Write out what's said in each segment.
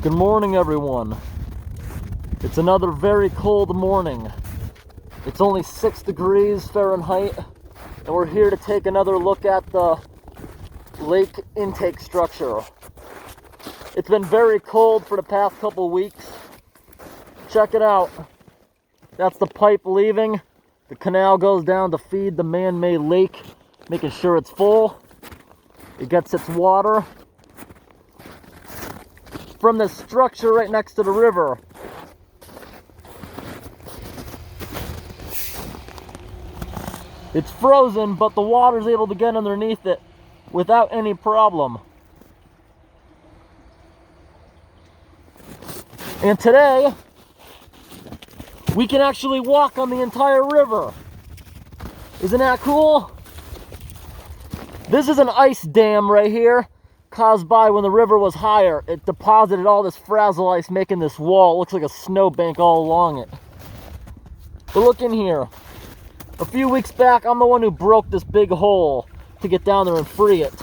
Good morning, everyone. It's another very cold morning. It's only 6 degrees Fahrenheit, and we're here to take another look at the lake intake structure. It's been very cold for the past couple weeks. Check it out. That's the pipe leaving. The canal goes down to feed the man-made lake, making sure it's full. It gets its water from the structure right next to the river. It's frozen, but the water's able to get underneath it without any problem. And today, we can actually walk on the entire river. Isn't that cool? This is an ice dam right here, caused by when the river was higher. It deposited all this frazzle ice, making this wall. It looks like a snowbank all along it. But look in here. A few weeks back, I'm the one who broke this big hole to get down there and free it.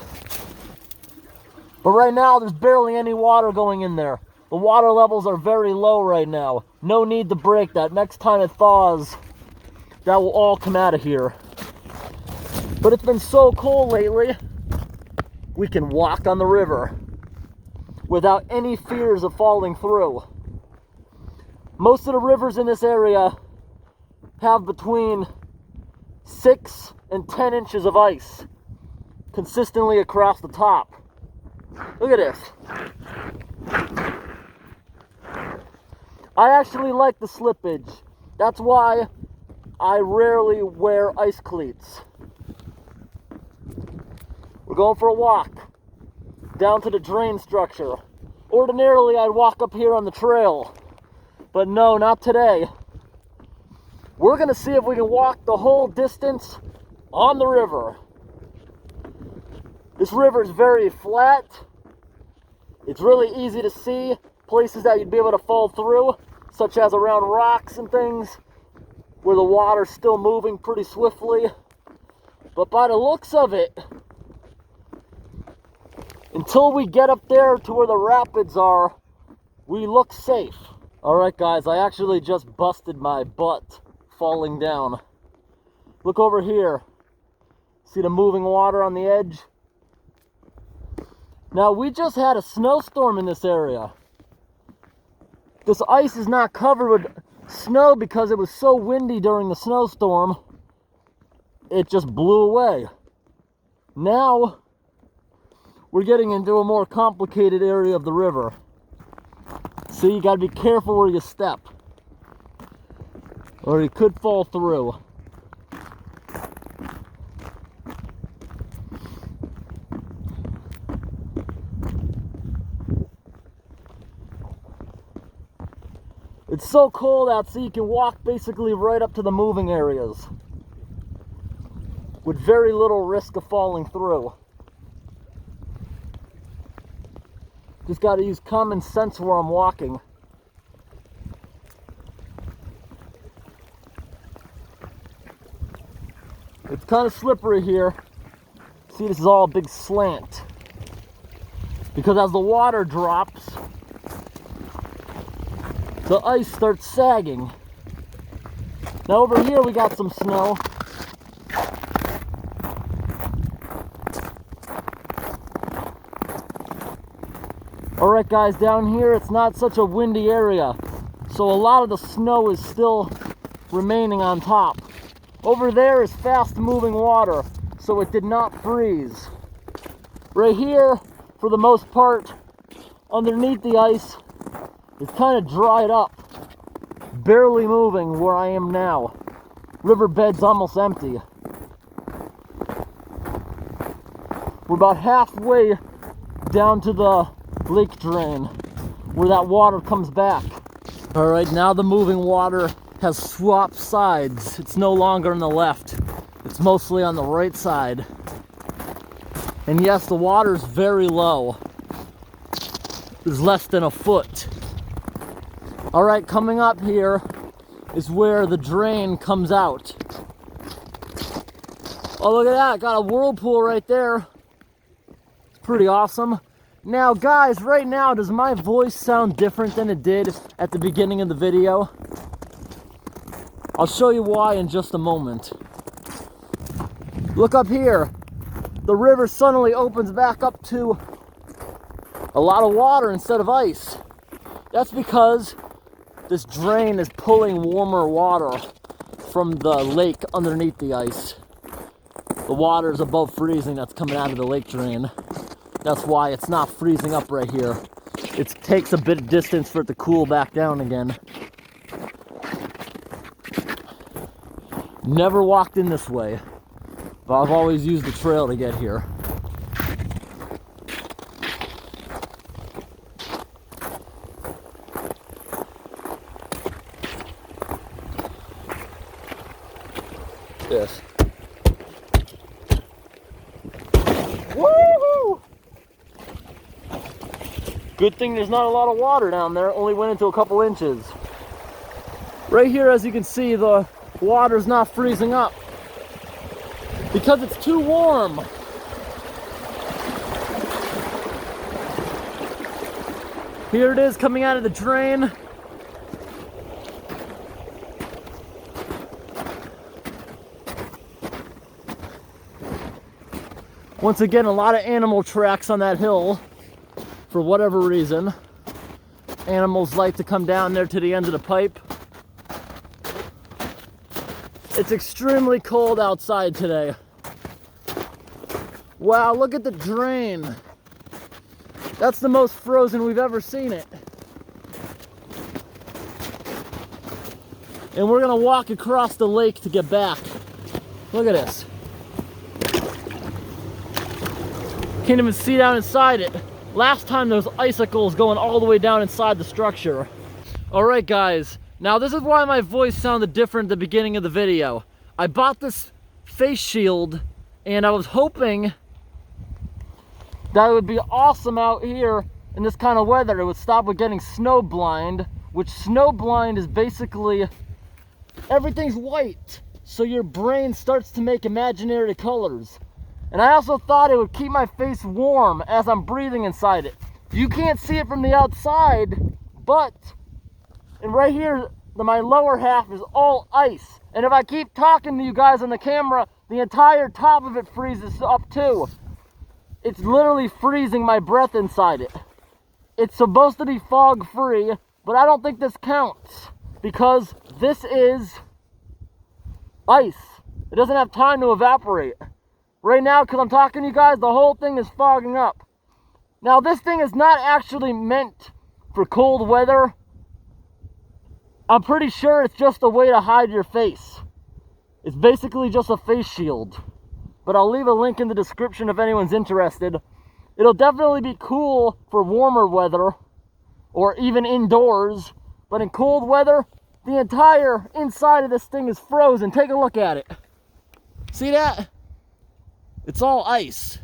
But right now, there's barely any water going in there. The water levels are very low right now. No need to break that. Next time it thaws, that will all come out of here. But it's been so cold lately, we can walk on the river without any fears of falling through. Most of the rivers in this area have between 6 and 10 inches of ice consistently across the top. Look at this. I actually like the slippage. That's why I rarely wear ice cleats. We're going for a walk down to the drain structure. Ordinarily, I'd walk up here on the trail, but no, not today. We're gonna see if we can walk the whole distance on the river. This river is very flat. It's really easy to see places that you'd be able to fall through, such as around rocks and things where the water's still moving pretty swiftly. But by the looks of it, until we get up there to where the rapids are, we look safe. All right, guys, I actually just busted my butt falling down. Look over here. See the moving water on the edge? Now, we just had a snowstorm in this area. This ice is not covered with snow because it was so windy during the snowstorm, it just blew away. Now, we're getting into a more complicated area of the river. So you gotta be careful where you step, or you could fall through. It's so cold out, so you can walk basically right up to the moving areas with very little risk of falling through. Just got to use common sense where I'm walking. It's kind of slippery here. See, this is all a big slant. Because as the water drops, the ice starts sagging. Now over here we got some snow. Alright guys, down here it's not such a windy area, so a lot of the snow is still remaining on top. Over there is fast moving water, so it did not freeze. Right here, for the most part, underneath the ice, it's kind of dried up, barely moving where I am now. Riverbed's almost empty. We're about halfway down to the lake drain where that water comes back. All right, now the moving water has swapped sides. It's no longer on the left. It's mostly on the right side. And yes, the water's very low. There's less than a foot. All right, coming up here is where the drain comes out. Oh, look at that, got a whirlpool right there. It's pretty awesome. Now guys, right now, does my voice sound different than it did at the beginning of the video? I'll show you why in just a moment. Look up here. The river suddenly opens back up to a lot of water instead of ice. That's because this drain is pulling warmer water from the lake underneath the ice. The water is above freezing that's coming out of the lake drain. That's why it's not freezing up right here. It takes a bit of distance for it to cool back down again. Never walked in this way, but I've always used the trail to get here. Yes. Woohoo! Good thing there's not a lot of water down there. Only went into a couple inches. Right here, as you can see, the water's not freezing up because it's too warm. Here it is coming out of the drain. Once again, a lot of animal tracks on that hill for whatever reason. Animals like to come down there to the end of the pipe. It's extremely cold outside today. Wow, look at the drain. That's the most frozen we've ever seen it. And we're gonna walk across the lake to get back. Look at this. Can't even see down inside it. Last time there was icicles going all the way down inside the structure. All right, guys. Now this is why my voice sounded different at the beginning of the video. I bought this face shield and I was hoping that it would be awesome out here in this kind of weather. It would stop with getting snow blind, which snow blind is basically everything's white. So your brain starts to make imaginary colors. And I also thought it would keep my face warm as I'm breathing inside it. You can't see it from the outside, but and right here, my lower half is all ice. And if I keep talking to you guys on the camera, the entire top of it freezes up too. It's literally freezing my breath inside it. It's supposed to be fog free, but I don't think this counts because this is ice. It doesn't have time to evaporate. Right now, because I'm talking to you guys, the whole thing is fogging up. Now, this thing is not actually meant for cold weather. I'm pretty sure it's just a way to hide your face. It's basically just a face shield. But I'll leave a link in the description if anyone's interested. It'll definitely be cool for warmer weather or even indoors. But in cold weather, the entire inside of this thing is frozen. Take a look at it. See that? It's all ice.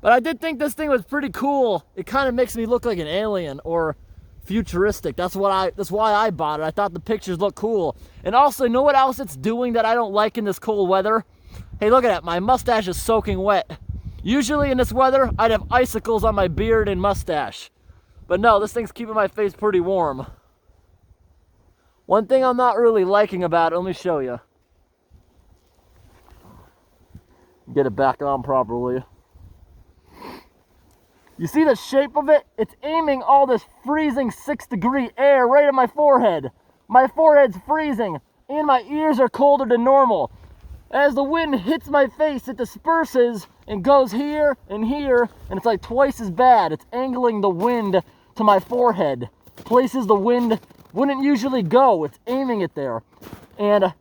But I did think this thing was pretty cool. It kind of makes me look like an alien or futuristic. That's why I bought it. I thought the pictures look cool. And also, you know what else it's doing that I don't like in this cold weather? Hey, look at that. My mustache is soaking wet. Usually in this weather, I'd have icicles on my beard and mustache. But no, this thing's keeping my face pretty warm. One thing I'm not really liking about it, let me show you. Get it back on properly. You see the shape of it? It's aiming all this freezing 6-degree air right at my forehead. My forehead's freezing and my ears are colder than normal. As the wind hits my face, it disperses and goes here, and it's like twice as bad. It's angling the wind to my forehead. Places the wind wouldn't usually go. It's aiming it there. And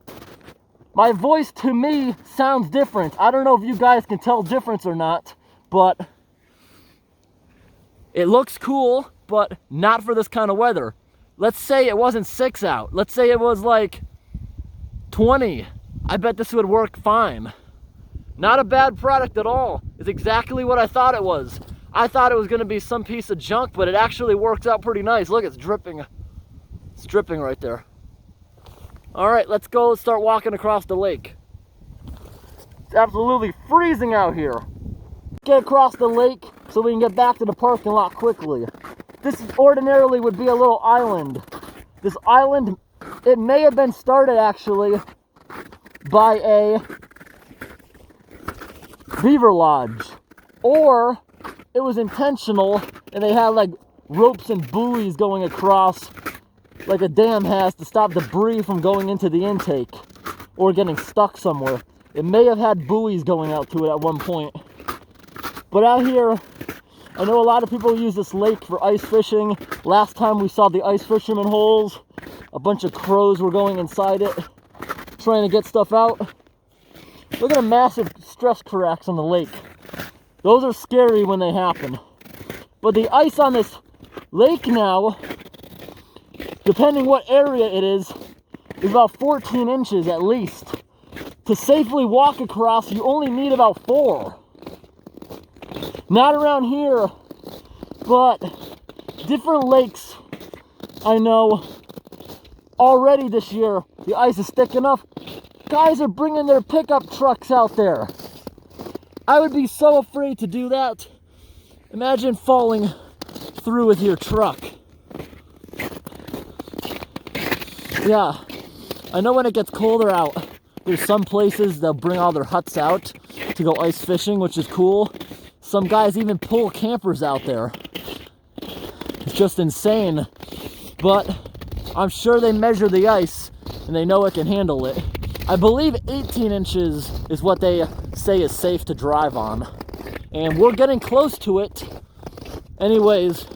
my voice to me sounds different. I don't know if you guys can tell difference or not, but it looks cool, but not for this kind of weather. Let's say it wasn't 6 out. Let's say it was like 20. I bet this would work fine. Not a bad product at all. It's exactly what I thought it was. I thought it was going to be some piece of junk, but it actually works out pretty nice. Look, it's dripping. It's dripping right there. All right, let's go. Let's start walking across the lake. It's absolutely freezing out here. Get across the lake. so we can get back to the parking lot quickly. This ordinarily would be a little island. This island, it may have been started actually by a beaver lodge, or it was intentional and they had like ropes and buoys going across like a dam has to stop debris from going into the intake or getting stuck somewhere. It may have had buoys going out to it at one point. But out here, I know a lot of people use this lake for ice fishing. Last time we saw the ice fisherman holes, a bunch of crows were going inside it, trying to get stuff out. Look at the massive stress cracks on the lake. Those are scary when they happen. But the ice on this lake now, depending what area it is about 14 inches at least. To safely walk across, you only need about 4. Not around here, but different lakes I know already this year, the ice is thick enough. Guys are bringing their pickup trucks out there. I would be so afraid to do that. Imagine falling through with your truck. Yeah, I know when it gets colder out, there's some places they'll bring all their huts out to go ice fishing, which is cool. Some guys even pull campers out there. It's just insane. But I'm sure they measure the ice and they know it can handle it. I believe 18 inches is what they say is safe to drive on. And we're getting close to it. Anyways,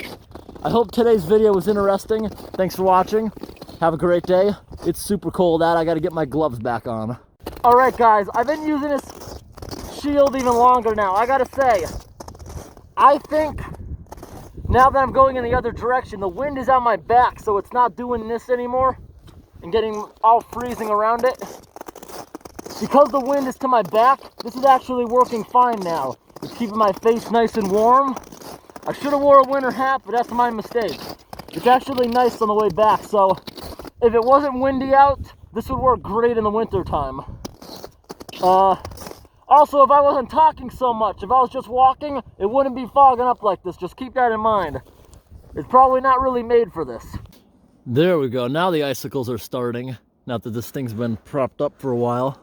I hope today's video was interesting. Thanks for watching. Have a great day. It's super cold out. I got to get my gloves back on. All right, guys, I've been using this shield even longer now. I got to say, I think now that I'm going in the other direction, the wind is on my back, so it's not doing this anymore and getting all freezing around it. Because the wind is to my back, this is actually working fine now. It's keeping my face nice and warm. I should have wore a winter hat, but that's my mistake. It's actually nice on the way back, so if it wasn't windy out, this would work great in the winter time. Also, if I wasn't talking so much, if I was just walking, it wouldn't be fogging up like this. Just keep that in mind. It's probably not really made for this. There we go. Now the icicles are starting. Now that this thing's been propped up for a while.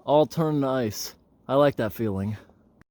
All turned to ice. I like that feeling.